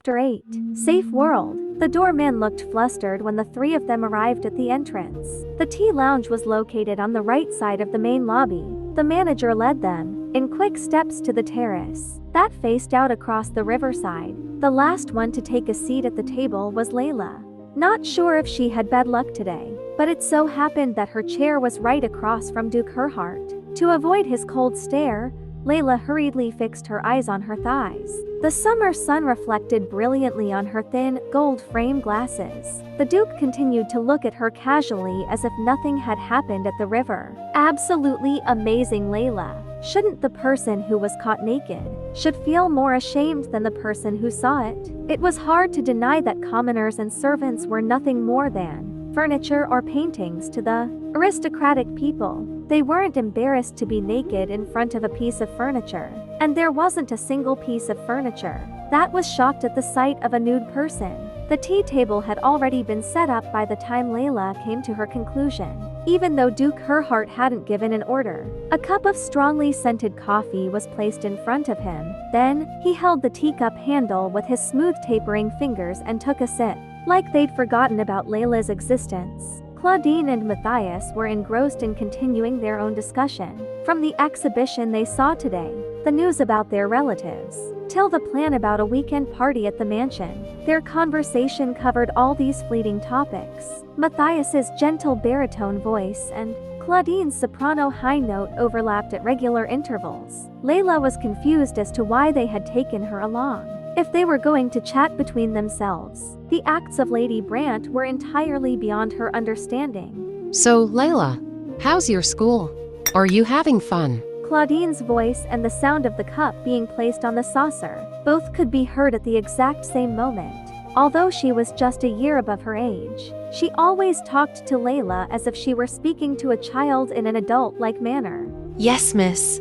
Chapter 8 Safe World. The doorman looked flustered when the three of them arrived at the entrance. The tea lounge was located on the right side of the main lobby. The manager led them, in quick steps, to the terrace that faced out across the riverside. The last one to take a seat at the table was Layla. Not sure if she had bad luck today, but it so happened that her chair was right across from Duke Herhart. To avoid his cold stare, Layla hurriedly fixed her eyes on her thighs. The summer sun reflected brilliantly on her thin, gold-framed glasses. The Duke continued to look at her casually as if nothing had happened at the river. Absolutely amazing, Layla. Shouldn't the person who was caught naked should feel more ashamed than the person who saw it? It was hard to deny that commoners and servants were nothing more than furniture or paintings to the aristocratic people. They weren't embarrassed to be naked in front of a piece of furniture, and there wasn't a single piece of furniture that was shocked at the sight of a nude person. The tea table had already been set up by the time Layla came to her conclusion, even though Duke Herhart hadn't given an order. A cup of strongly scented coffee was placed in front of him. Then, he held the teacup handle with his smooth tapering fingers and took a sip. Like they'd forgotten about Layla's existence, Claudine and Matthias were engrossed in continuing their own discussion. From the exhibition they saw today, the news about their relatives, till the plan about a weekend party at the mansion, their conversation covered all these fleeting topics. Matthias's gentle baritone voice and Claudine's soprano high note overlapped at regular intervals. Layla was confused as to why they had taken her along. If they were going to chat between themselves, the acts of Lady Brant were entirely beyond her understanding. So, Layla, how's your school? Are you having fun? Claudine's voice and the sound of the cup being placed on the saucer both could be heard at the exact same moment. Although she was just a year above her age, she always talked to Layla as if she were speaking to a child in an adult-like manner. Yes, miss.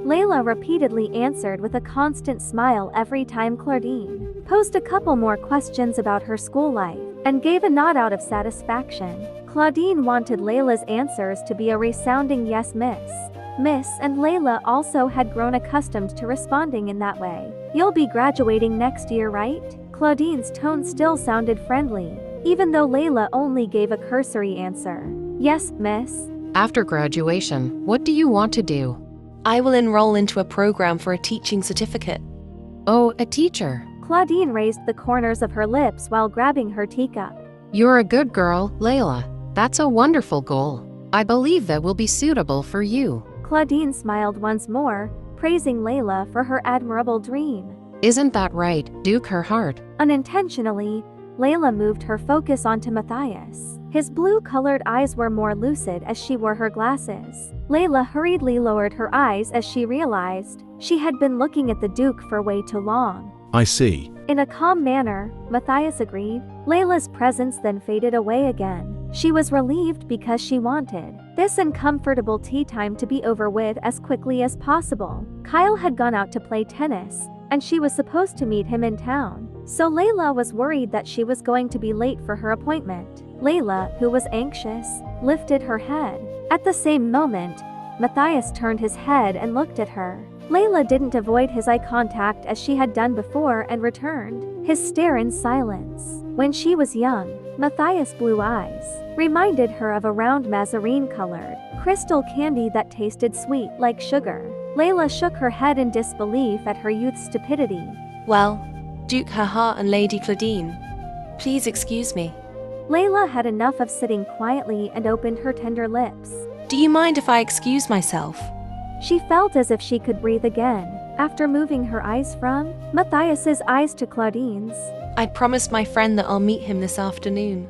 Layla repeatedly answered with a constant smile every time Claudine posed a couple more questions about her school life, and gave a nod out of satisfaction. Claudine wanted Layla's answers to be a resounding yes, miss. Miss, and Layla also had grown accustomed to responding in that way. You'll be graduating next year, right? Claudine's tone still sounded friendly, even though Layla only gave a cursory answer. Yes, miss. After graduation, what do you want to do? I will enroll into a program for a teaching certificate. Oh, a teacher. Claudine raised the corners of her lips while grabbing her teacup. You're a good girl, Layla. That's a wonderful goal. I believe that will be suitable for you. Claudine smiled once more, praising Layla for her admirable dream. Isn't that right, Duke Herhart? Unintentionally, Layla moved her focus onto Matthias. His blue-colored eyes were more lucid as she wore her glasses. Layla hurriedly lowered her eyes as she realized she had been looking at the Duke for way too long. I see. In a calm manner, Matthias agreed. Layla's presence then faded away again. She was relieved because she wanted this uncomfortable tea time to be over with as quickly as possible. Kyle had gone out to play tennis, and she was supposed to meet him in town. So Layla was worried that she was going to be late for her appointment. Layla, who was anxious, lifted her head. At the same moment, Matthias turned his head and looked at her. Layla didn't avoid his eye contact as she had done before and returned his stare in silence. When she was young, Matthias' blue eyes reminded her of a round mazarine-colored crystal candy that tasted sweet like sugar. Layla shook her head in disbelief at her youth's stupidity. Well, Duke Herhart and Lady Claudine, please excuse me. Layla had enough of sitting quietly and opened her tender lips. Do you mind if I excuse myself? She felt as if she could breathe again, after moving her eyes from Matthias's eyes to Claudine's. I'd promised my friend that I'll meet him this afternoon.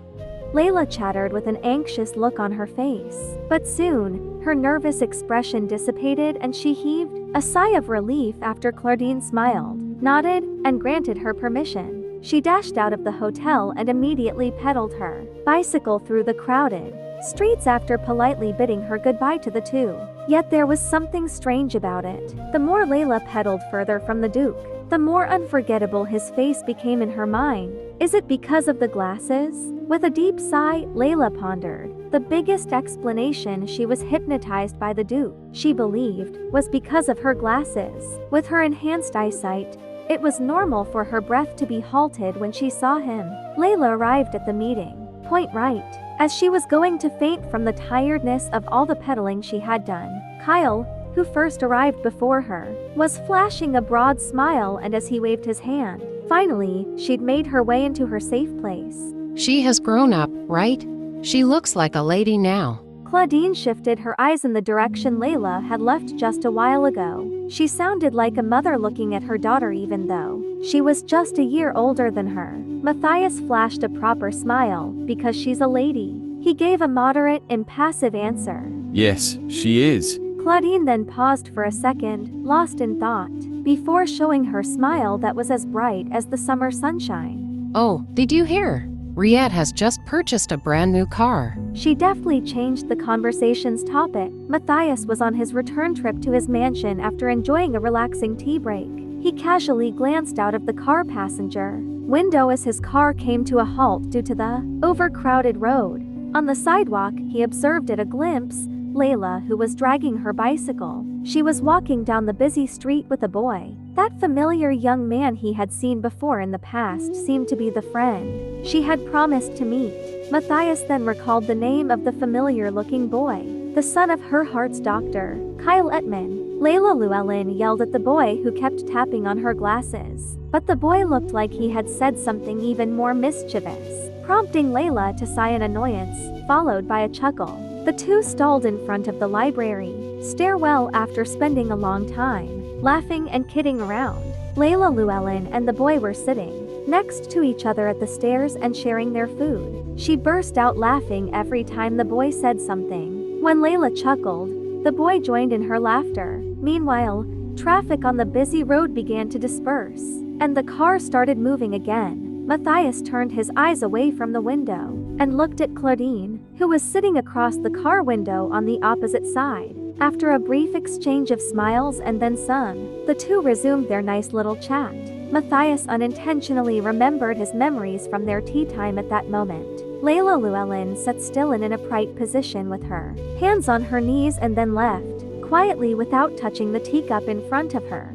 Layla chattered with an anxious look on her face. But soon, her nervous expression dissipated and she heaved a sigh of relief after Claudine smiled, nodded, and granted her permission. She dashed out of the hotel and immediately pedaled her bicycle through the crowded streets after politely bidding her goodbye to the two. Yet there was something strange about it. The more Layla pedaled further from the Duke, the more unforgettable his face became in her mind. Is it because of the glasses? With a deep sigh, Layla pondered. The biggest explanation she was hypnotized by the Duke, she believed, was because of her glasses. With her enhanced eyesight, It was normal for her breath to be halted when she saw him. Layla arrived at the meeting point right as she was going to faint from the tiredness of all the pedaling she had done. Kyle, who first arrived before her, was flashing a broad smile, and as he waved his hand, finally, she'd made her way into her safe place. She has grown up, right? She looks like a lady now. Claudine shifted her eyes in the direction Layla had left just a while ago. She sounded like a mother looking at her daughter even though she was just a year older than her. Matthias flashed a proper smile, because she's a lady. He gave a moderate, impassive answer. Yes, she is. Claudine then paused for a second, lost in thought, before showing her smile that was as bright as the summer sunshine. Oh, did you hear? Riette has just purchased a brand new car. She deftly changed the conversation's topic. Matthias was on his return trip to his mansion after enjoying a relaxing tea break. He casually glanced out of the car passenger window as his car came to a halt due to the overcrowded road. On the sidewalk, he observed at a glimpse Layla, who was dragging her bicycle. She was walking down the busy street with a boy. That familiar young man he had seen before in the past seemed to be the friend she had promised to meet. Matthias then recalled the name of the familiar-looking boy, the son of her heart's doctor, Kyle Ettman. Layla Llewellyn yelled at the boy who kept tapping on her glasses, but the boy looked like he had said something even more mischievous, prompting Layla to sigh in annoyance, followed by a chuckle. The two stalled in front of the library stairwell after spending a long time laughing and kidding around. Layla Llewellyn and the boy were sitting next to each other at the stairs and sharing their food. She burst out laughing every time the boy said something. When Layla chuckled, the boy joined in her laughter. Meanwhile, traffic on the busy road began to disperse, and the car started moving again. Matthias turned his eyes away from the window and looked at Claudine, who was sitting across the car window on the opposite side. After a brief exchange of smiles and then some, the two resumed their nice little chat. Matthias unintentionally remembered his memories from their tea time at that moment. Layla Llewellyn sat still in an upright position with her hands on her knees and then left, quietly without touching the teacup in front of her.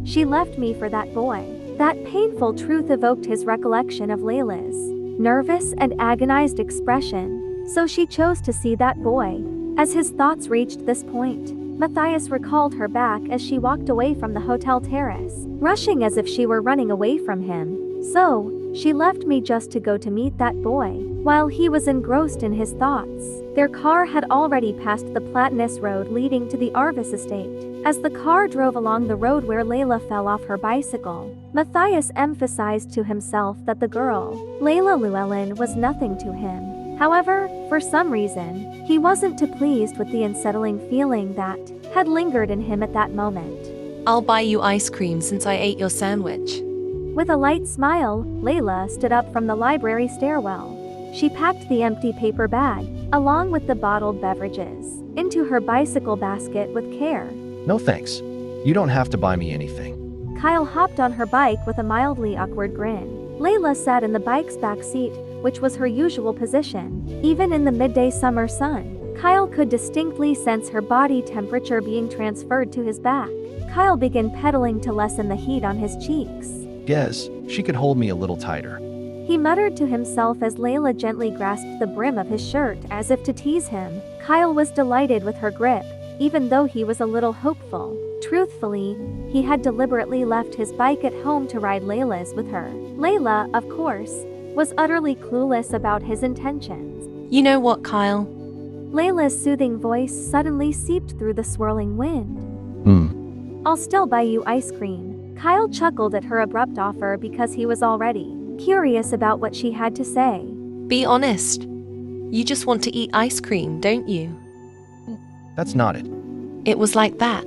She left me for that boy. That painful truth evoked his recollection of Layla's nervous and agonized expression, so she chose to see that boy. As his thoughts reached this point, Matthias recalled her back as she walked away from the hotel terrace, rushing as if she were running away from him. So, she left me just to go to meet that boy. While he was engrossed in his thoughts, their car had already passed the Platinus Road leading to the Arvis estate. As the car drove along the road where Layla fell off her bicycle, Matthias emphasized to himself that the girl, Layla Llewellyn, was nothing to him. However, for some reason, he wasn't too pleased with the unsettling feeling that had lingered in him at that moment. I'll buy you ice cream since I ate your sandwich. With a light smile, Layla stood up from the library stairwell. She packed the empty paper bag, along with the bottled beverages, into her bicycle basket with care. No thanks. You don't have to buy me anything. Kyle hopped on her bike with a mildly awkward grin. Layla sat in the bike's back seat, which was her usual position. Even in the midday summer sun, Kyle could distinctly sense her body temperature being transferred to his back. Kyle began pedaling to lessen the heat on his cheeks. Yes, she could hold me a little tighter. He muttered to himself as Layla gently grasped the brim of his shirt as if to tease him. Kyle was delighted with her grip, even though he was a little hopeful. Truthfully, he had deliberately left his bike at home to ride Layla's with her. Layla, of course, was utterly clueless about his intentions. You know what, Kyle? Layla's soothing voice suddenly seeped through the swirling wind. I'll still buy you ice cream. Kyle chuckled at her abrupt offer because he was already curious about what she had to say. Be honest. You just want to eat ice cream, don't you? That's not it. It was like that.